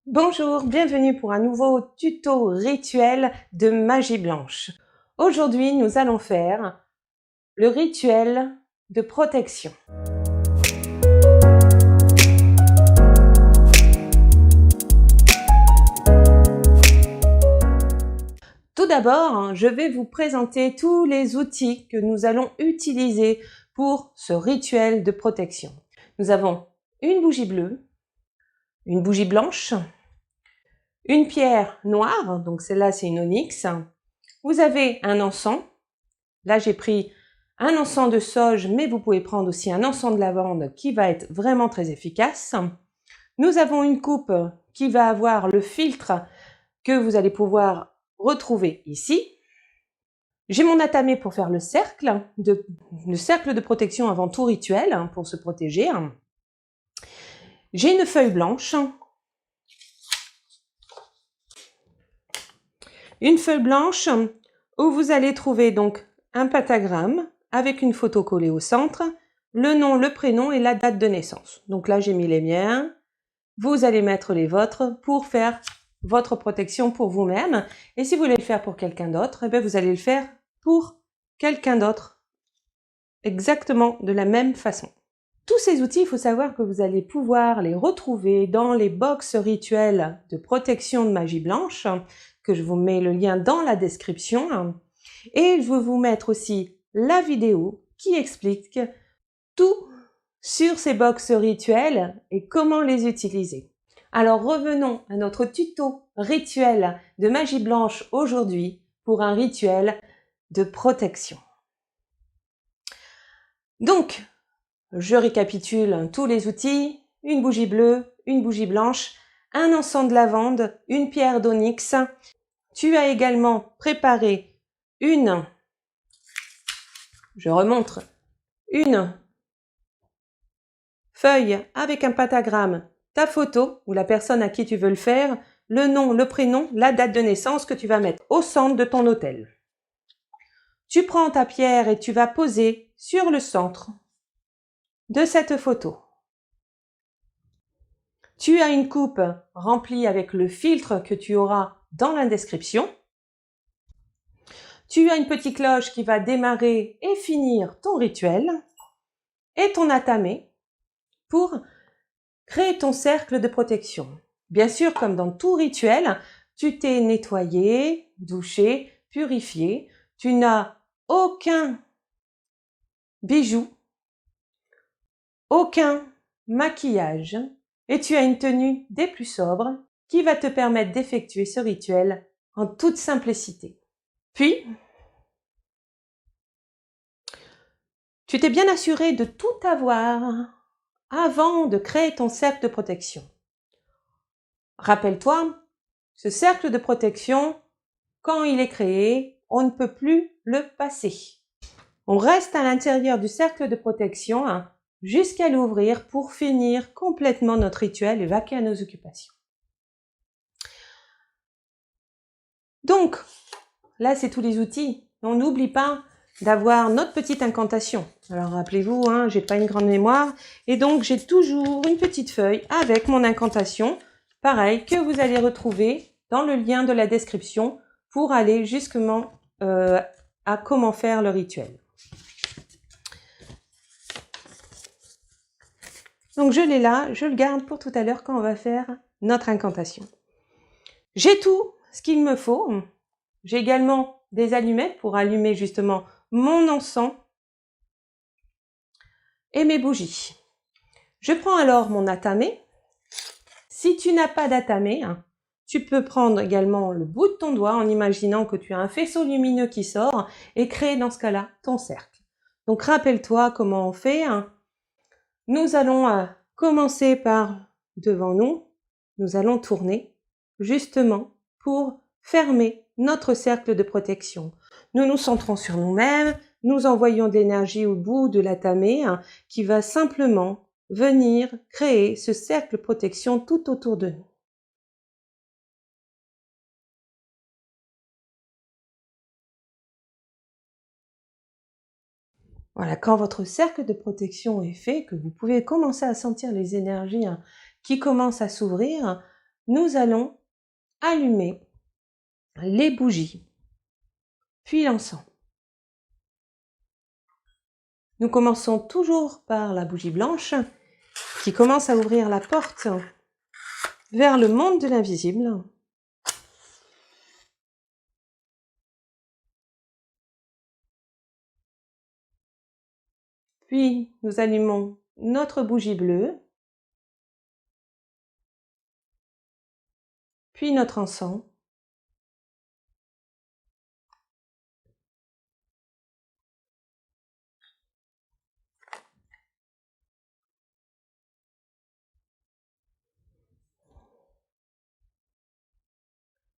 Bonjour, bienvenue pour un nouveau tuto rituel de magie blanche. Aujourd'hui, nous allons faire le rituel de protection. Tout d'abord, je vais vous présenter tous les outils que nous allons utiliser pour ce rituel de protection. Nous avons une bougie bleue, une bougie blanche, une pierre noire, donc celle-là c'est une onyx. Vous avez un encens. Là j'ai pris un encens de sauge, mais vous pouvez prendre aussi un encens de lavande qui va être vraiment très efficace. Nous avons une coupe qui va avoir le filtre que vous allez pouvoir retrouver ici. J'ai mon atamé pour faire le cercle de protection avant tout rituel, pour se protéger. J'ai une feuille blanche. Une feuille blanche où vous allez trouver donc un pentagramme avec une photo collée au centre, le nom, le prénom et la date de naissance. Donc là, j'ai mis les miens. Vous allez mettre les vôtres pour faire votre protection pour vous-même. Et si vous voulez le faire pour quelqu'un d'autre, eh bien vous allez le faire pour quelqu'un d'autre, exactement de la même façon. Tous ces outils, il faut savoir que vous allez pouvoir les retrouver dans les box rituels de protection de magie blanche, que je vous mets le lien dans la description. Et je vais vous mettre aussi la vidéo qui explique tout sur ces box rituels et comment les utiliser. Alors revenons à notre tuto rituel de magie blanche aujourd'hui pour un rituel de protection. Donc, je récapitule tous les outils, une bougie bleue, une bougie blanche, un encens de lavande, une pierre d'onyx. Tu as également préparé je remontre, une feuille avec un pentagramme, ta photo ou la personne à qui tu veux le faire, le nom, le prénom, la date de naissance que tu vas mettre au centre de ton autel. Tu prends ta pierre et tu vas poser sur le centre de cette photo. Tu as une coupe remplie avec le filtre que tu auras dans la description. Tu as une petite cloche qui va démarrer et finir ton rituel et ton atamé pour créer ton cercle de protection. Bien sûr, comme dans tout rituel, tu t'es nettoyé, douché, purifié. Tu n'as aucun bijou, aucun maquillage et tu as une tenue des plus sobres qui va te permettre d'effectuer ce rituel en toute simplicité. Puis, tu t'es bien assuré de tout avoir avant de créer ton cercle de protection. Rappelle-toi, ce cercle de protection, quand il est créé, on ne peut plus le passer. On reste à l'intérieur du cercle de protection jusqu'à l'ouvrir pour finir complètement notre rituel et vaquer à nos occupations. Donc, là, c'est tous les outils. On n'oublie pas d'avoir notre petite incantation. Alors, rappelez-vous, j'ai pas une grande mémoire. Et donc, j'ai toujours une petite feuille avec mon incantation. Pareil, que vous allez retrouver dans le lien de la description pour aller justement à comment faire le rituel. Donc, je l'ai là. Je le garde pour tout à l'heure quand on va faire notre incantation. J'ai tout ce qu'il me faut. J'ai également des allumettes pour allumer justement mon encens et mes bougies. Je prends alors mon atamé. Si tu n'as pas d'atamé, tu peux prendre également le bout de ton doigt en imaginant que tu as un faisceau lumineux qui sort et créer dans ce cas-là ton cercle. Donc rappelle-toi comment on fait. Nous allons commencer par devant nous. Nous allons tourner justement pour fermer notre cercle de protection. Nous nous centrons sur nous-mêmes, nous envoyons de l'énergie au bout de l'atamé qui va simplement venir créer ce cercle de protection tout autour de nous. Voilà, quand votre cercle de protection est fait, que vous pouvez commencer à sentir les énergies qui commencent à s'ouvrir, nous allons allumer les bougies, puis l'encens. Nous commençons toujours par la bougie blanche qui commence à ouvrir la porte vers le monde de l'invisible. Puis nous allumons notre bougie bleue, puis notre encens.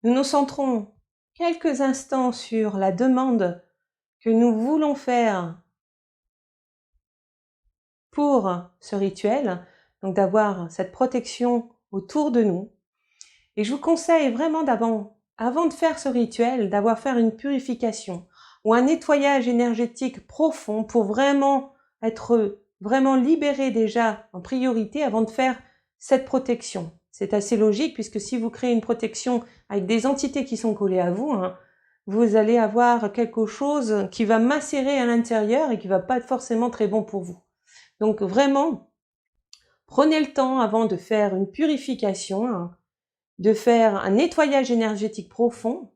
Nous nous centrons quelques instants sur la demande que nous voulons faire pour ce rituel, donc d'avoir cette protection autour de nous. Et je vous conseille vraiment avant de faire ce rituel, d'avoir fait une purification ou un nettoyage énergétique profond pour vraiment être vraiment libéré déjà en priorité avant de faire cette protection. C'est assez logique puisque si vous créez une protection avec des entités qui sont collées à vous, vous allez avoir quelque chose qui va macérer à l'intérieur et qui va pas être forcément très bon pour vous. Donc vraiment, prenez le temps avant de faire une purification, de faire un nettoyage énergétique profond.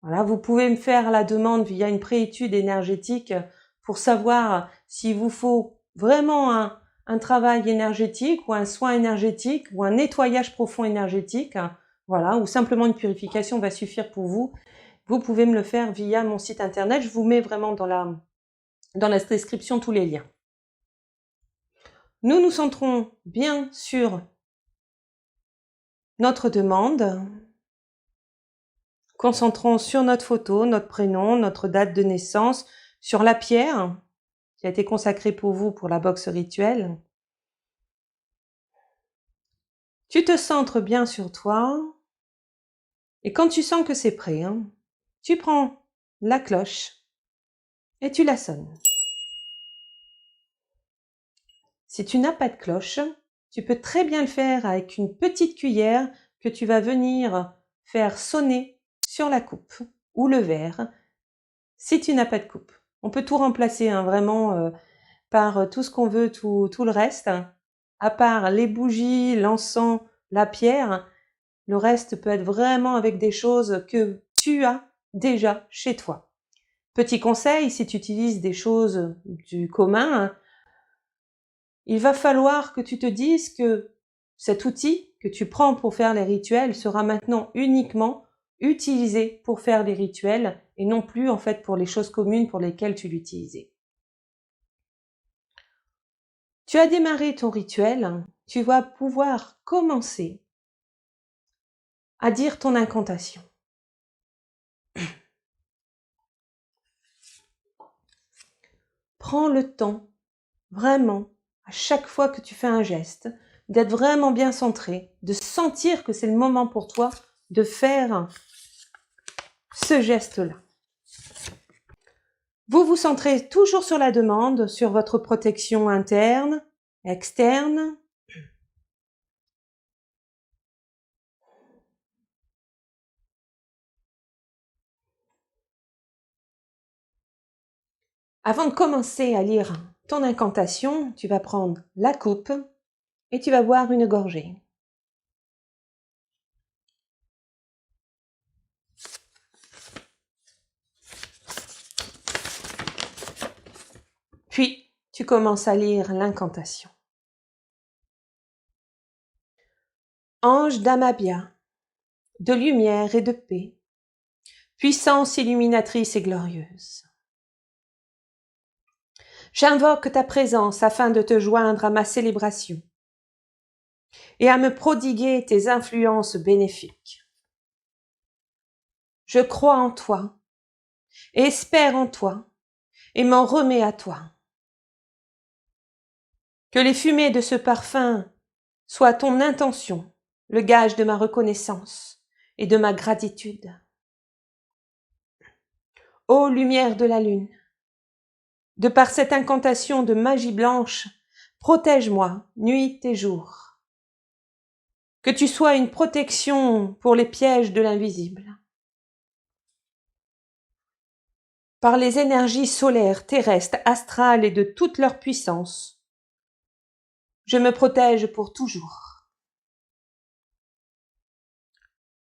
Voilà, vous pouvez me faire la demande via une préétude énergétique pour savoir s'il vous faut vraiment un travail énergétique ou un soin énergétique ou un nettoyage profond énergétique. Voilà, ou simplement une purification va suffire pour vous. Vous pouvez me le faire via mon site internet. Je vous mets vraiment dans la description tous les liens. Nous nous centrons bien sur notre demande. Concentrons sur notre photo, notre prénom, notre date de naissance, sur la pierre qui a été consacrée pour vous pour la boxe rituelle. Tu te centres bien sur toi et quand tu sens que c'est prêt, tu prends la cloche et tu la sonnes. Si tu n'as pas de cloche, tu peux très bien le faire avec une petite cuillère que tu vas venir faire sonner sur la coupe ou le verre si tu n'as pas de coupe. On peut tout remplacer vraiment par tout ce qu'on veut, tout le reste. À part les bougies, l'encens, la pierre, le reste peut être vraiment avec des choses que tu as déjà chez toi. Petit conseil, si tu utilises des choses du commun, il va falloir que tu te dises que cet outil que tu prends pour faire les rituels sera maintenant uniquement utilisé pour faire les rituels et non plus en fait pour les choses communes pour lesquelles tu l'utilisais. Tu as démarré ton rituel, tu vas pouvoir commencer à dire ton incantation. Prends le temps, vraiment, à chaque fois que tu fais un geste, d'être vraiment bien centré, de sentir que c'est le moment pour toi de faire ce geste-là. Vous vous centrez toujours sur la demande, sur votre protection interne, externe. Avant de commencer à lire ton incantation, tu vas prendre la coupe et tu vas boire une gorgée. Puis, tu commences à lire l'incantation. Ange d'Amabia, de lumière et de paix, puissance illuminatrice et glorieuse. J'invoque ta présence afin de te joindre à ma célébration et à me prodiguer tes influences bénéfiques. Je crois en toi, et espère en toi, et m'en remets à toi. Que les fumées de ce parfum soient ton intention, le gage de ma reconnaissance et de ma gratitude. Ô lumière de la lune, de par cette incantation de magie blanche, protège-moi nuit et jour. Que tu sois une protection pour les pièges de l'invisible. Par les énergies solaires, terrestres, astrales et de toute leur puissance, je me protège pour toujours.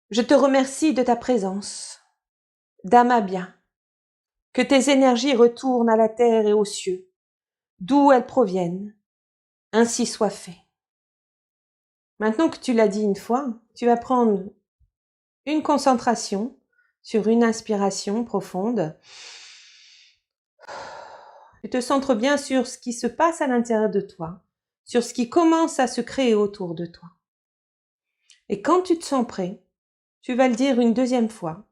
Je te remercie de ta présence, Damabia. Que tes énergies retournent à la terre et aux cieux, d'où elles proviennent. Ainsi soit fait. Maintenant que tu l'as dit une fois, tu vas prendre une concentration sur une inspiration profonde. Tu te centres bien sur ce qui se passe à l'intérieur de toi, sur ce qui commence à se créer autour de toi. Et quand tu te sens prêt, tu vas le dire une deuxième fois,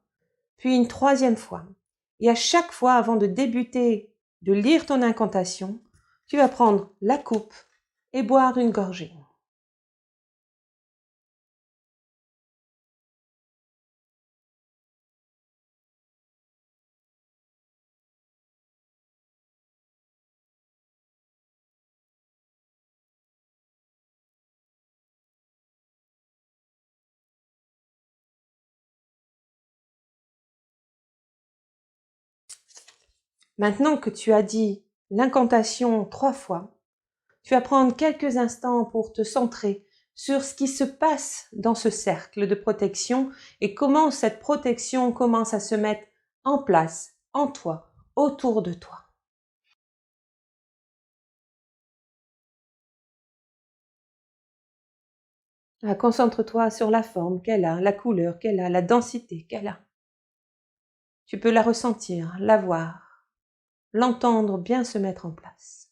puis une troisième fois. Et à chaque fois, avant de débuter, de lire ton incantation, tu vas prendre la coupe et boire une gorgée. Maintenant que tu as dit l'incantation 3 fois, tu vas prendre quelques instants pour te centrer sur ce qui se passe dans ce cercle de protection et comment cette protection commence à se mettre en place, en toi, autour de toi. Concentre-toi sur la forme qu'elle a, la couleur qu'elle a, la densité qu'elle a. Tu peux la ressentir, la voir, l'entendre bien se mettre en place.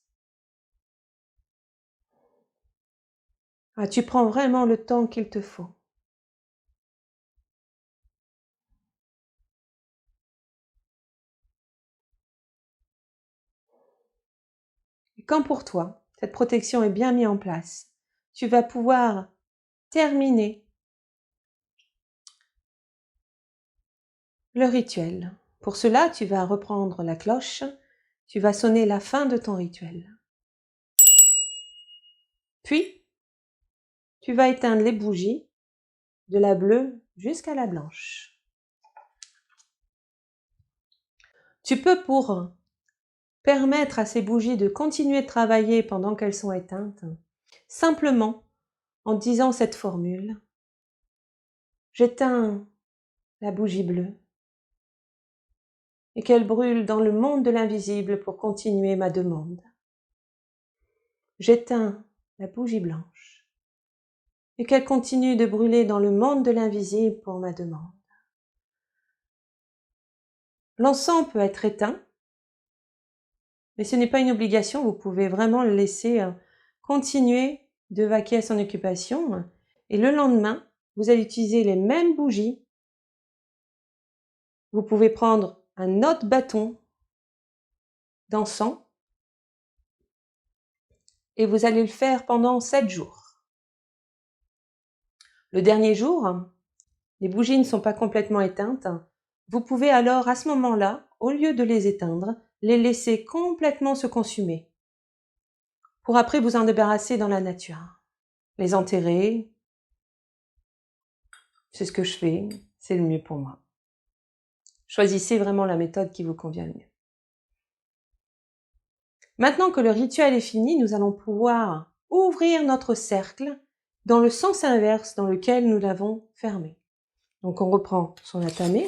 Tu prends vraiment le temps qu'il te faut. Et quand pour toi, cette protection est bien mise en place, tu vas pouvoir terminer le rituel. Pour cela, tu vas reprendre la cloche, tu vas sonner la fin de ton rituel. Puis, tu vas éteindre les bougies de la bleue jusqu'à la blanche. Tu peux, pour permettre à ces bougies de continuer de travailler pendant qu'elles sont éteintes, simplement en disant cette formule: j'éteins la bougie bleue et qu'elle brûle dans le monde de l'invisible pour continuer ma demande. J'éteins la bougie blanche et qu'elle continue de brûler dans le monde de l'invisible pour ma demande. L'encens peut être éteint, mais ce n'est pas une obligation, vous pouvez vraiment le laisser continuer de vaquer à son occupation. Et le lendemain, vous allez utiliser les mêmes bougies. Vous pouvez prendre un autre bâton d'encens et vous allez le faire pendant 7 jours. Le dernier jour, les bougies ne sont pas complètement éteintes. Vous pouvez alors, à ce moment-là, au lieu de les éteindre, les laisser complètement se consumer, pour après vous en débarrasser dans la nature. Les enterrer, c'est ce que je fais, c'est le mieux pour moi. Choisissez vraiment la méthode qui vous convient le mieux. Maintenant que le rituel est fini, nous allons pouvoir ouvrir notre cercle dans le sens inverse dans lequel nous l'avons fermé. Donc on reprend son atame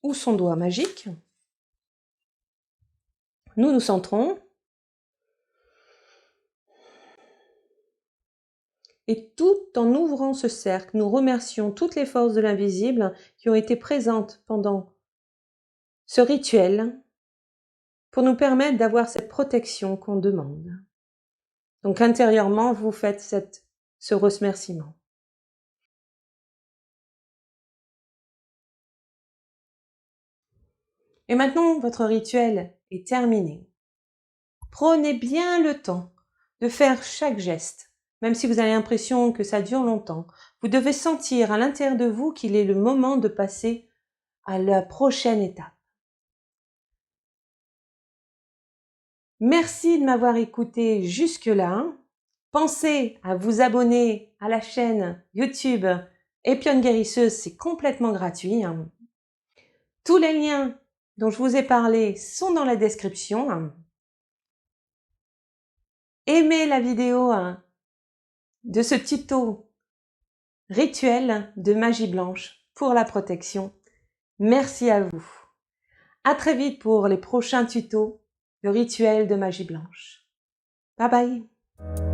ou son doigt magique. Nous nous centrons. Et tout en ouvrant ce cercle, nous remercions toutes les forces de l'invisible qui ont été présentes pendant ce rituel pour nous permettre d'avoir cette protection qu'on demande. Donc intérieurement, vous faites ce remerciement. Et maintenant, votre rituel est terminé. Prenez bien le temps de faire chaque geste, même si vous avez l'impression que ça dure longtemps. Vous devez sentir à l'intérieur de vous qu'il est le moment de passer à la prochaine étape. Merci de m'avoir écouté jusque-là. Pensez à vous abonner à la chaîne YouTube Épionne Guérisseuse, c'est complètement gratuit. Tous les liens dont je vous ai parlé sont dans la description. Aimez la vidéo de ce tuto rituel de magie blanche pour la protection. Merci à vous. À très vite pour les prochains tutos de rituels de magie blanche. Bye bye.